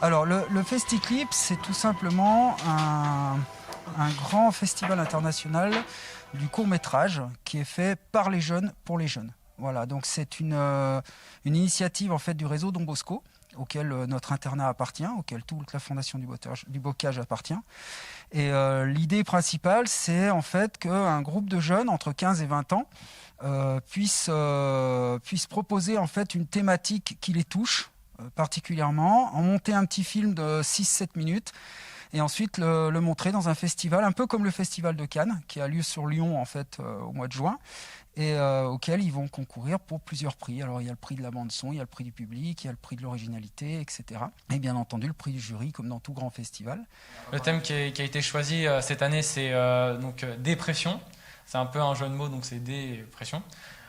Alors, le Festiclip, c'est tout simplement un grand festival international du court-métrage qui est fait par les jeunes pour les jeunes. Voilà, donc c'est une initiative en fait du réseau Don Bosco, auquel notre internat appartient, auquel toute la fondation du Bocage appartient. Et l'idée principale, c'est en fait qu'un groupe de jeunes entre 15 et 20 ans puisse proposer en fait une thématique qui les touche particulièrement, en monter un petit film de 6-7 minutes et ensuite le montrer dans un festival, un peu comme le festival de Cannes, qui a lieu sur Lyon en fait au mois de juin, et auquel ils vont concourir pour plusieurs prix. Alors il y a le prix de la bande-son, il y a le prix du public, il y a le prix de l'originalité, etc. Et bien entendu le prix du jury, comme dans tout grand festival. Le thème qui a été choisi cette année, c'est donc dépression. C'est un peu un jeu de mots, donc c'est dépression.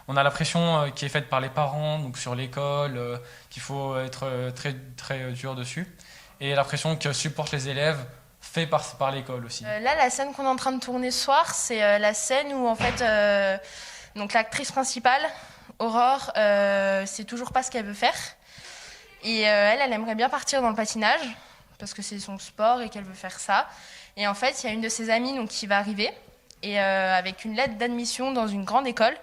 On a la pression qui est faite par les parents, donc sur l'école, qu'il faut être très, très dur dessus. Et la pression que supportent les élèves, faite par l'école aussi. Là, la scène qu'on est en train de tourner ce soir, c'est la scène où en fait, donc l'actrice principale, Aurore, sait toujours pas ce qu'elle veut faire. Et elle aimerait bien partir dans le patinage, parce que c'est son sport et qu'elle veut faire ça. Et en fait, il y a une de ses amies donc, qui va arriver, et avec une lettre d'admission dans une grande école.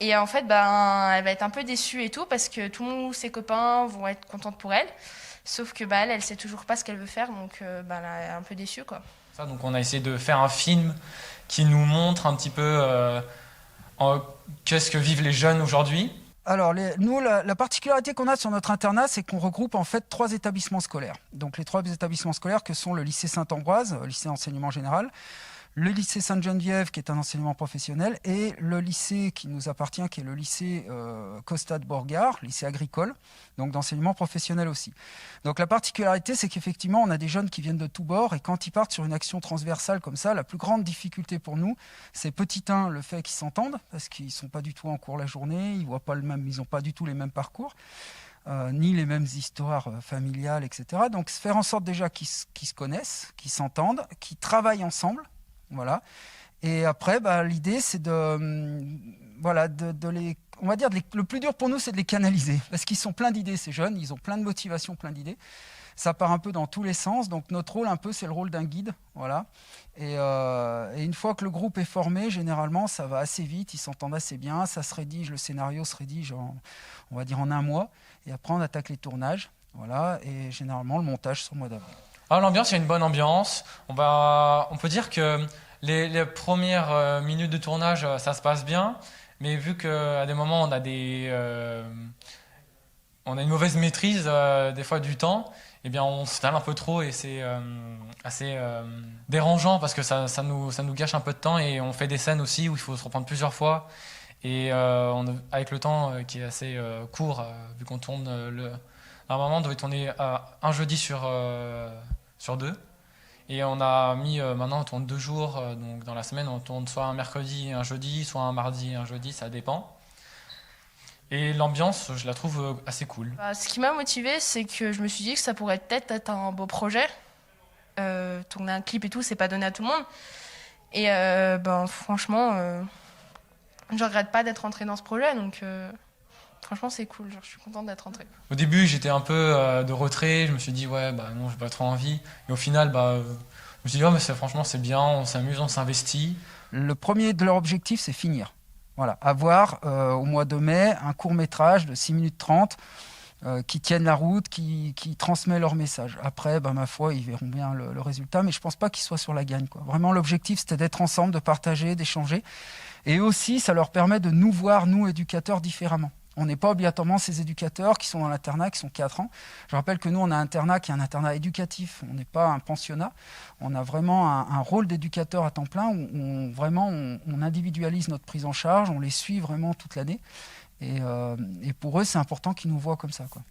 Et en fait, elle va être un peu déçue et tout, parce que tous ses copains vont être contents pour elle. Sauf que elle sait toujours pas ce qu'elle veut faire, donc elle est un peu déçue, quoi. Ça, donc on a essayé de faire un film qui nous montre un petit peu qu'est-ce que vivent les jeunes aujourd'hui. Alors, nous, la particularité qu'on a sur notre internat, c'est qu'on regroupe en fait 3 établissements scolaires. Donc, les 3 établissements scolaires que sont le lycée Saint-Ambroise, lycée d'enseignement général, le lycée Sainte-Geneviève, qui est un enseignement professionnel, et le lycée qui nous appartient, qui est le lycée Costa de Borgard, lycée agricole, donc d'enseignement professionnel aussi. Donc la particularité, c'est qu'effectivement, on a des jeunes qui viennent de tous bords, et quand ils partent sur une action transversale comme ça, la plus grande difficulté pour nous, c'est petit 1, le fait qu'ils s'entendent, parce qu'ils ne sont pas du tout en cours la journée, ils n'ont pas du tout les mêmes parcours. Ni les mêmes histoires familiales, etc. Donc faire en sorte déjà qu'ils se connaissent, qu'ils s'entendent, qu'ils travaillent ensemble. Voilà. Et après, l'idée, c'est on va dire, le plus dur pour nous, c'est de les canaliser. Parce qu'ils sont pleins d'idées, ces jeunes, ils ont plein de motivation, plein d'idées. Ça part un peu dans tous les sens. Donc notre rôle, un peu, c'est le rôle d'un guide. Voilà. Et une fois que le groupe est formé, généralement, ça va assez vite, ils s'entendent assez bien. Ça se rédige, le scénario se rédige, on va dire, en 1 mois. Et après, on attaque les tournages. Voilà. Et généralement, le montage sur le mois d'avril. L'ambiance, il y a une bonne ambiance. On peut dire que les premières minutes de tournage, ça se passe bien, mais vu qu'à des moments, on a une mauvaise maîtrise des fois du temps, eh bien, on s'étale un peu trop et c'est assez dérangeant parce que ça nous gâche un peu de temps et on fait des scènes aussi où il faut se reprendre plusieurs fois. Et avec le temps qui est assez court, vu qu'on tourne normalement, on devait tourner un jeudi sur 2. Et on a mis, maintenant on tourne 2 jours, donc dans la semaine on tourne soit un mercredi et un jeudi, soit un mardi et un jeudi, ça dépend. Et l'ambiance, je la trouve assez cool. Ce qui m'a motivée, c'est que je me suis dit que ça pourrait peut-être être un beau projet. Tourner un clip et tout, c'est pas donné à tout le monde. Et franchement, je regrette pas d'être entrée dans ce projet, donc franchement c'est cool, je suis contente d'être entrée. Au début j'étais un peu de retrait, je me suis dit non, j'ai pas trop envie. Et au final, je me suis dit mais franchement c'est bien, on s'amuse, on s'investit. Le premier de leur objectif, c'est finir. Voilà, avoir au mois de mai un court-métrage de 6 minutes 30 qui tienne la route, qui transmet leur message. Après, ma foi, ils verront bien le résultat, mais je ne pense pas qu'ils soient sur la gagne, quoi. Vraiment, l'objectif, c'était d'être ensemble, de partager, d'échanger. Et aussi, ça leur permet de nous voir, nous, éducateurs, différemment. On n'est pas obligatoirement ces éducateurs qui sont dans l'internat, qui sont 4 ans. Je rappelle que nous, on a un internat qui est un internat éducatif. On n'est pas un pensionnat. On a vraiment un rôle d'éducateur à temps plein où on individualise notre prise en charge. On les suit vraiment toute l'année. Et pour eux, c'est important qu'ils nous voient comme ça, quoi.